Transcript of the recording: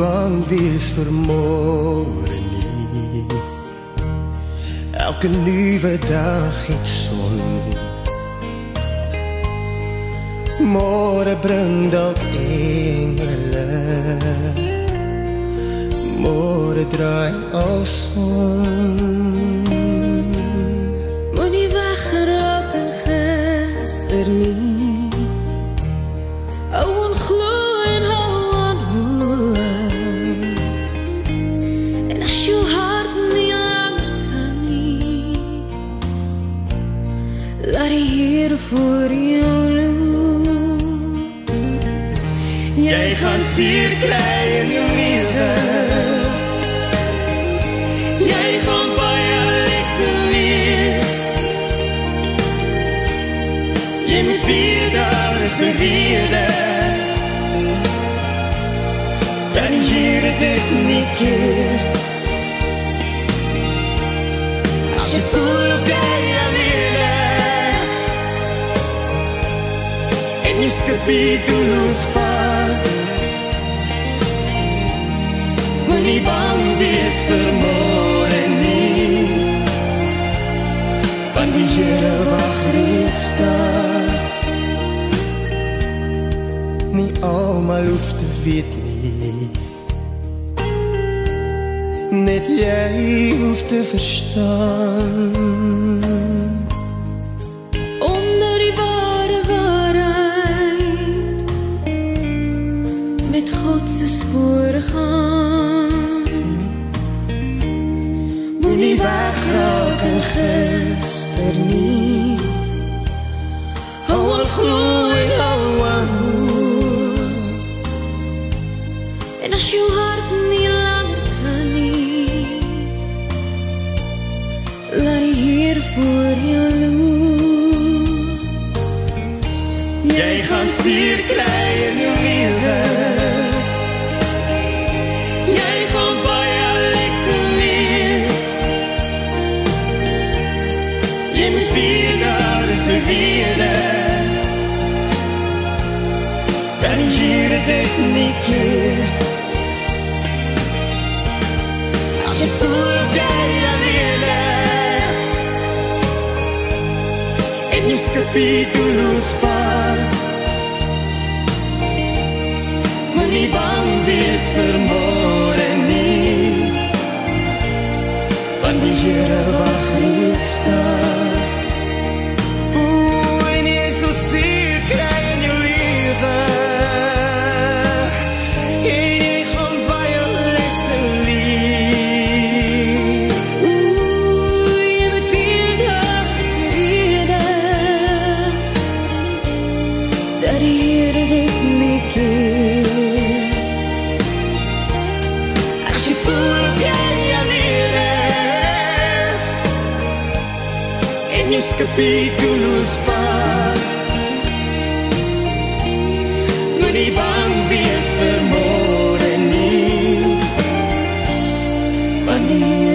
bang wees vir môre nie. Elke nuwe dag het son. Môre bring dalk engele. Môre draai als son. Moenie weggeraak in gister nie. Hou aan glo en hou aan hoop. En as jou hart nie langer kan nie, laat die Here voor jou loop. Jy gaan seer kry in jou lewe. Jy gaan baie lesse leer. Jy moet weet daar is 'n rede. Dat die Here dit nie keer. As jy voel of jy alleen is, en jy skipie doelloos vat, moenie bang wees vir môre nie, want die Here wag reeds daar. Nie almal hoef te weet nie, net jy hoef te verstaan. Onder die ware waarheid, met God se spore gaan. Moenie wegraak in gister nie, hou aan glo en hou aan hoop. En as jou hart nie langer kan nie, laat die Here voor jou loop. Jy gaan seer kry in jou lewe. Jy gaan baie lesse leer. Jy moet weet daar is 'n rede. Dat die Here dit nie keer. As jy voel of jy alleen is, en jy skipie doelloos vat, moenie bang wees vir môre nie, want die Here wag reeds daar. Oeh, en jy sal seer kry in jou lewe. En jy gaan baie lesse leer. Oeh, jy moet weet daar is 'n rede, dat die Here dit nie keer. As jy voel of jy alleen is, en jy skipie doelloos vat, moenie bang wees vir môre nie, want die